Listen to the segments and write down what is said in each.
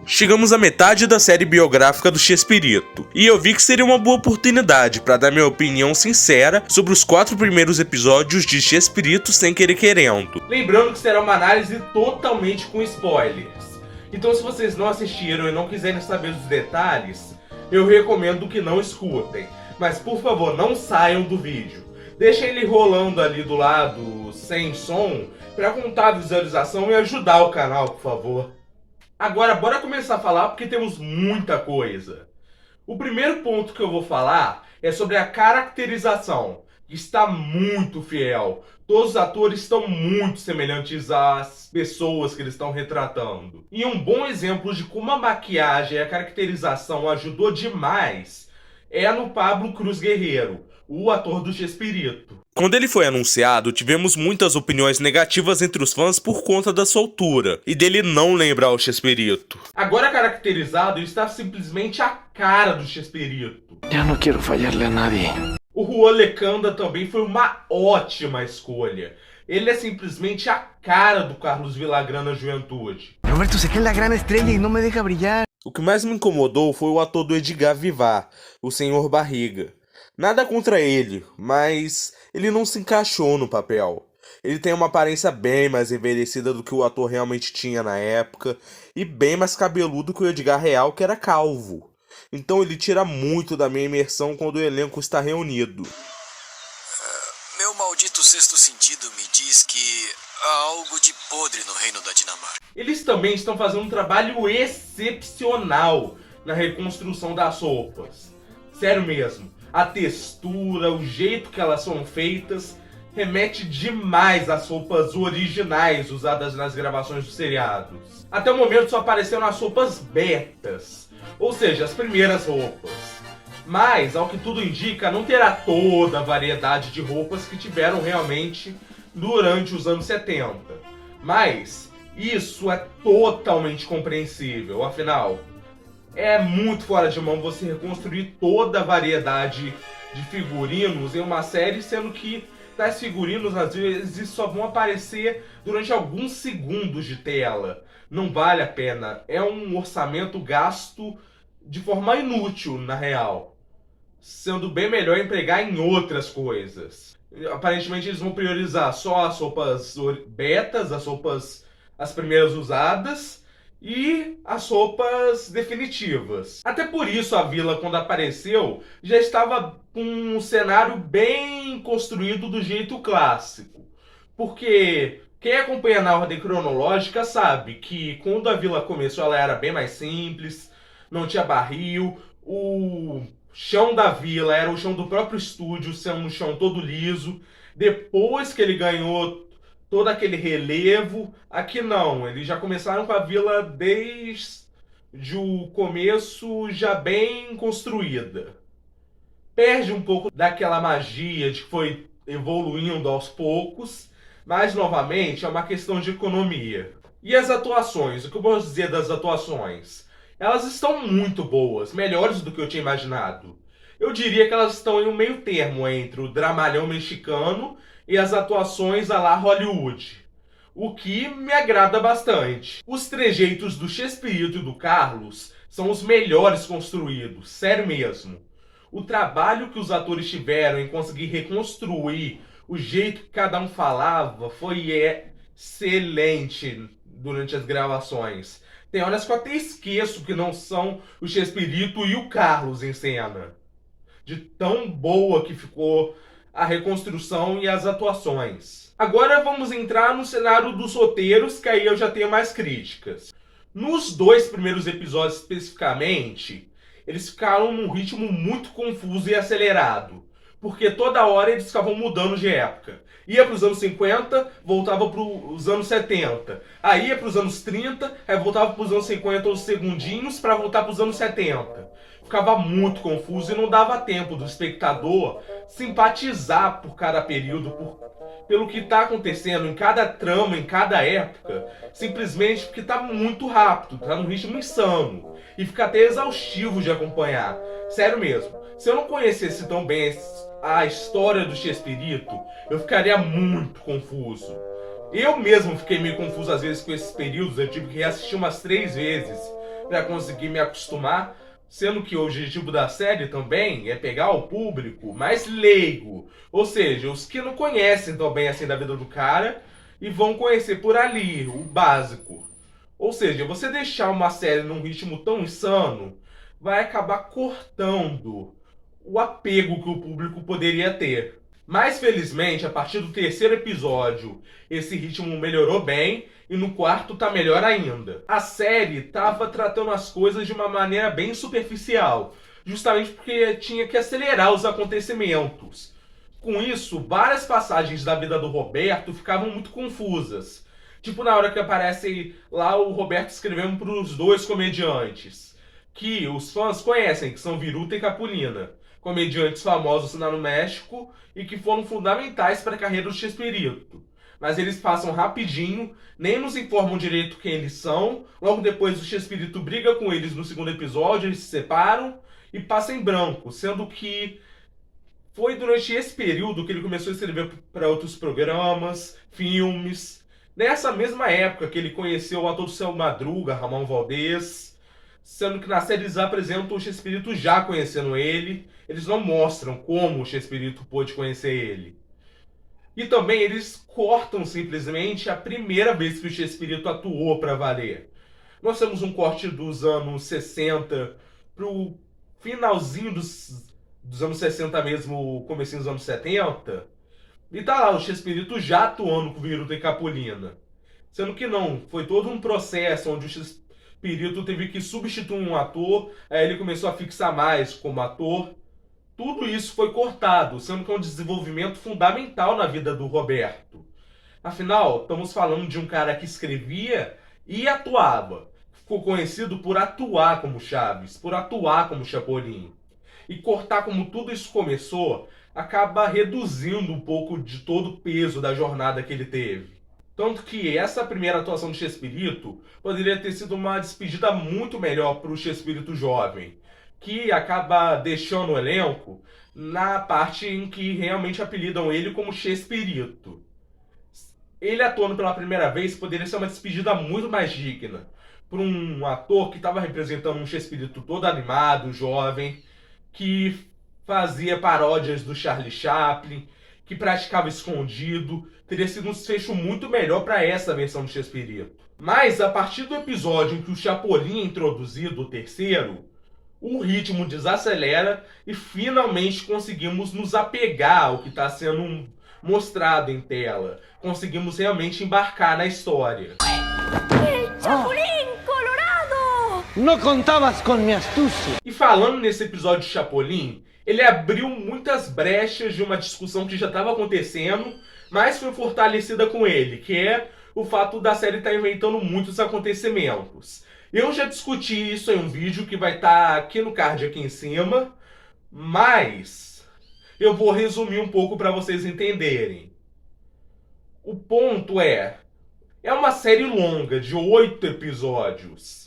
Chegamos à metade da série biográfica do Chespirito, e eu vi que seria uma boa oportunidade para dar minha opinião sincera sobre os 4 primeiros episódios de Chespirito Sem Querer Querendo. Lembrando que será uma análise totalmente com spoilers. Então se vocês não assistiram e não quiserem saber dos detalhes, eu recomendo que não escutem. Mas por favor, não saiam do vídeo. Deixem ele rolando ali do lado, sem som, para contar a visualização e ajudar o canal, por favor. Agora, bora começar a falar porque temos muita coisa. O primeiro ponto que eu vou falar é sobre a caracterização, que está muito fiel. Todos os atores estão muito semelhantes às pessoas que eles estão retratando. E um bom exemplo de como a maquiagem e a caracterização ajudou demais é no Pablo Cruz Guerreiro, o ator do Chespirito. Quando ele foi anunciado, tivemos muitas opiniões negativas entre os fãs por conta da sua altura, e dele não lembrar o Chespirito. Agora caracterizado, ele está simplesmente a cara do Chespirito. Já não quero falharle a nadie. O Juan Lecanda também foi uma ótima escolha. Ele é simplesmente a cara do Carlos Villagrán na juventude. Roberto, sé que es la gran estrella y no me deja brillar. O que mais me incomodou foi o ator do Edgar Vivar, o Senhor Barriga. Nada contra ele, mas ele não se encaixou no papel. Ele tem uma aparência bem mais envelhecida do que o ator realmente tinha na época, e bem mais cabeludo que o Edgar real, que era calvo. Então ele tira muito da minha imersão quando o elenco está reunido. Meu maldito sexto sentido me diz que há algo de podre no reino da Dinamarca. Eles também estão fazendo um trabalho excepcional na reconstrução das roupas. Sério mesmo, a textura, o jeito que elas são feitas, remete demais às roupas originais usadas nas gravações dos seriados. Até o momento só apareceram as roupas betas, ou seja, as primeiras roupas. Mas, ao que tudo indica, não terá toda a variedade de roupas que tiveram realmente durante os anos 70. Mas isso é totalmente compreensível, afinal, é muito fora de mão você reconstruir toda a variedade de figurinos em uma série, sendo que tais figurinos às vezes só vão aparecer durante alguns segundos de tela. Não vale a pena, é um orçamento gasto de forma inútil, na real. Sendo bem melhor empregar em outras coisas. Aparentemente eles vão priorizar só as roupas betas, as primeiras usadas e as roupas definitivas. Até por isso a vila, quando apareceu, já estava com um cenário bem construído do jeito clássico. Porque quem acompanha na ordem cronológica sabe que quando a vila começou ela era bem mais simples, não tinha barril, o chão da vila era o chão do próprio estúdio, sendo um chão todo liso. Depois que ele ganhou todo aquele relevo, aqui não, eles já começaram com a vila desde o começo já bem construída. Perde um pouco daquela magia de que foi evoluindo aos poucos, mas novamente é uma questão de economia. E as atuações, o que eu posso dizer das atuações? Elas estão muito boas, melhores do que eu tinha imaginado. Eu diria que elas estão em um meio termo entre o dramalhão mexicano e as atuações à la Hollywood, o que me agrada bastante. Os trejeitos do Chespirito e do Carlos são os melhores construídos, sério mesmo. O trabalho que os atores tiveram em conseguir reconstruir o jeito que cada um falava foi excelente durante as gravações. Tem horas que eu até esqueço que não são o Chespirito e o Carlos em cena. De tão boa que ficou a reconstrução e as atuações. Agora vamos entrar no cenário dos roteiros, que aí eu já tenho mais críticas. Nos 2 primeiros episódios especificamente, eles ficaram num ritmo muito confuso e acelerado. Porque toda hora eles ficavam mudando de época. Ia para os anos 50, voltava para os anos 70. Aí ia para os anos 30, aí voltava para os anos 50 aos segundinhos para voltar para os anos 70. Ficava muito confuso e não dava tempo do espectador simpatizar por cada período, pelo que está acontecendo em cada trama, em cada época, simplesmente porque está muito rápido, está num ritmo insano. E fica até exaustivo de acompanhar. Sério mesmo, se eu não conhecesse tão bem a história do Chespirito, eu ficaria muito confuso. Eu mesmo fiquei meio confuso às vezes com esses períodos, eu tive que reassistir umas 3 vezes para conseguir me acostumar, sendo que o objetivo da série também é pegar o público mais leigo, ou seja, os que não conhecem tão bem assim da vida do cara e vão conhecer por ali, o básico. Ou seja, você deixar uma série num ritmo tão insano vai acabar cortando o apego que o público poderia ter. Mas felizmente, a partir do terceiro episódio, esse ritmo melhorou bem e no quarto tá melhor ainda. A série tava tratando as coisas de uma maneira bem superficial, justamente porque tinha que acelerar os acontecimentos. Com isso, várias passagens da vida do Roberto ficavam muito confusas. Tipo na hora que aparece lá o Roberto escrevendo para os dois comediantes, que os fãs conhecem, que são Viruta e Capulina, comediantes famosos lá no México e que foram fundamentais para a carreira do Chespirito. Mas eles passam rapidinho, nem nos informam direito quem eles são. Logo depois o Chespirito briga com eles no segundo episódio, eles se separam e passa em branco, sendo que foi durante esse período que ele começou a escrever para outros programas, filmes. Nessa mesma época que ele conheceu o ator do Seu Madruga, Ramon Valdez, sendo que na série eles apresentam o Chespirito já conhecendo ele, eles não mostram como o Chespirito pôde conhecer ele. E também eles cortam simplesmente a primeira vez que o Chespirito atuou para valer. Nós temos um corte dos anos 60 pro finalzinho dos anos 60 mesmo, comecinho dos anos 70, e tá lá o Chespirito já atuando com Viruta e Capulina. Sendo que não, foi todo um processo onde o Chespirito teve que substituir um ator, aí ele começou a fixar mais como ator. Tudo isso foi cortado, sendo que é um desenvolvimento fundamental na vida do Roberto. Afinal, estamos falando de um cara que escrevia e atuava. Ficou conhecido por atuar como Chaves, por atuar como Chapolin. E cortar como tudo isso começou acaba reduzindo um pouco de todo o peso da jornada que ele teve. Tanto que essa primeira atuação de Chespirito poderia ter sido uma despedida muito melhor para o Chespirito jovem, que acaba deixando o elenco na parte em que realmente apelidam ele como Chespirito. Ele atuando pela primeira vez poderia ser uma despedida muito mais digna para um ator que estava representando um Chespirito todo animado, jovem, que fazia paródias do Charlie Chaplin, que praticava escondido. Teria sido um desfecho muito melhor para essa versão do Chespirito. Mas a partir do episódio em que o Chapolin é introduzido, o terceiro, o ritmo desacelera e finalmente conseguimos nos apegar ao que está sendo mostrado em tela. Conseguimos realmente embarcar na história. ¡El Chapulín Colorado! No contabas con mi astucia. E falando nesse episódio de Chapolin, ele abriu muitas brechas de uma discussão que já estava acontecendo, mas foi fortalecida com ele, que é o fato da série estar inventando muitos acontecimentos. Eu já discuti isso em um vídeo que vai estar aqui no card aqui em cima, mas eu vou resumir um pouco para vocês entenderem. O ponto é uma série longa de 8 episódios.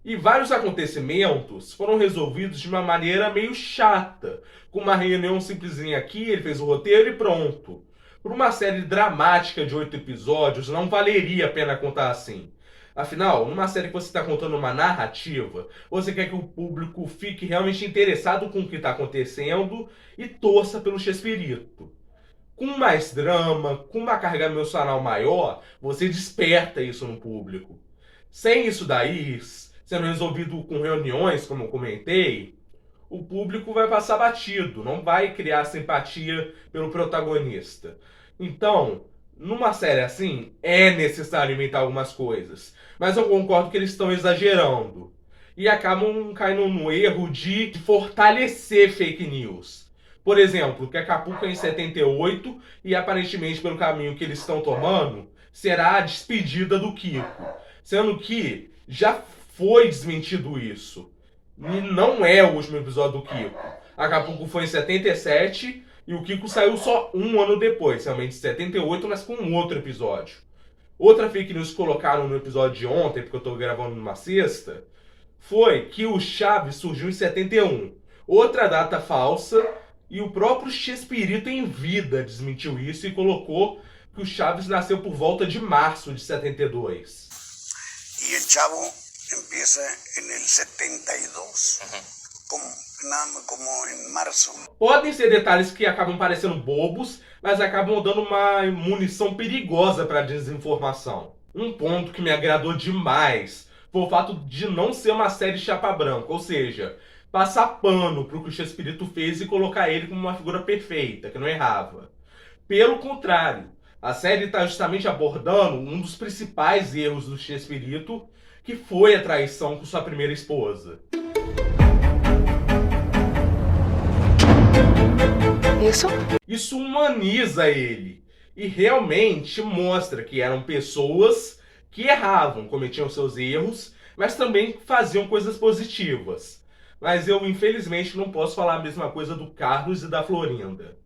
E vários acontecimentos foram resolvidos de uma maneira meio chata. Com uma reunião simplesinha aqui, ele fez o roteiro e pronto. Por uma série dramática de 8 episódios, não valeria a pena contar assim. Afinal, numa série que você está contando uma narrativa, você quer que o público fique realmente interessado com o que está acontecendo e torça pelo Chespirito. Com mais drama, com uma carga emocional maior, você desperta isso no público. Sem isso daí, sendo resolvido com reuniões, como eu comentei, o público vai passar batido, não vai criar simpatia pelo protagonista. Então, numa série assim, é necessário inventar algumas coisas. Mas eu concordo que eles estão exagerando. E acabam caindo no erro de fortalecer fake news. Por exemplo, que Acapulco é em 78 e aparentemente pelo caminho que eles estão tomando, será a despedida do Kiko. Sendo que já foi desmentido isso. E não é o último episódio do Kiko. Acapulco foi em 77 e o Kiko saiu só um ano depois, realmente em 78, mas com um outro episódio. Outra fake news que colocaram no episódio de ontem, porque eu tô gravando numa sexta, foi que o Chaves surgiu em 71. Outra data falsa, e o próprio Chespirito em vida desmentiu isso e colocou que o Chaves nasceu por volta de março de 72. Y el chavo empieza en el 72, como en marzo. Podem ser detalhes que acabam parecendo bobos, mas acabam dando uma munição perigosa para a desinformação. Um ponto que me agradou demais foi o fato de não ser uma série chapa branca, ou seja, passar pano pro que o Chespirito fez e colocar ele como uma figura perfeita, que não errava. Pelo contrário, a série está justamente abordando um dos principais erros do Chespirito, que foi a traição com sua primeira esposa. Isso humaniza ele e realmente mostra que eram pessoas que erravam, cometiam seus erros, mas também faziam coisas positivas. Mas eu, infelizmente, não posso falar a mesma coisa do Carlos e da Florinda.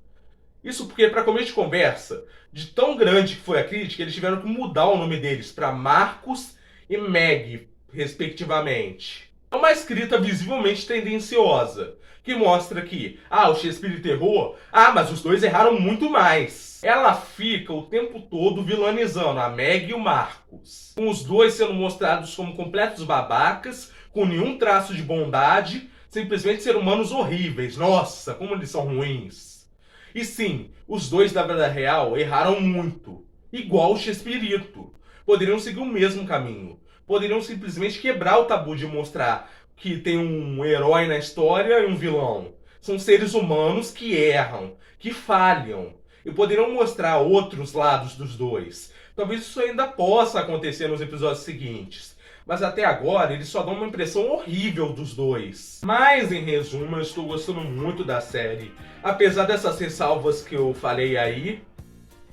Isso porque, para começo de conversa, de tão grande que foi a crítica, eles tiveram que mudar o nome deles para Marcos e Meg, respectivamente. É uma escrita visivelmente tendenciosa, que mostra que, o Chespirito errou, mas os dois erraram muito mais. Ela fica o tempo todo vilanizando a Meg e o Marcos, com os dois sendo mostrados como completos babacas, com nenhum traço de bondade, simplesmente ser humanos horríveis. Nossa, como eles são ruins. E sim, os dois da vida real erraram muito, igual o Chespirito. Poderiam seguir o mesmo caminho. Poderiam simplesmente quebrar o tabu de mostrar que tem um herói na história e um vilão. São seres humanos que erram, que falham. E poderiam mostrar outros lados dos dois. Talvez isso ainda possa acontecer nos episódios seguintes. Mas até agora eles só dão uma impressão horrível dos dois. Mas em resumo, eu estou gostando muito da série. Apesar dessas ressalvas que eu falei aí.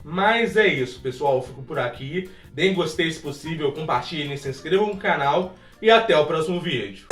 Mas é isso, pessoal. Eu fico por aqui. Deem gostei se possível, compartilhem, se inscrevam no canal. E até o próximo vídeo.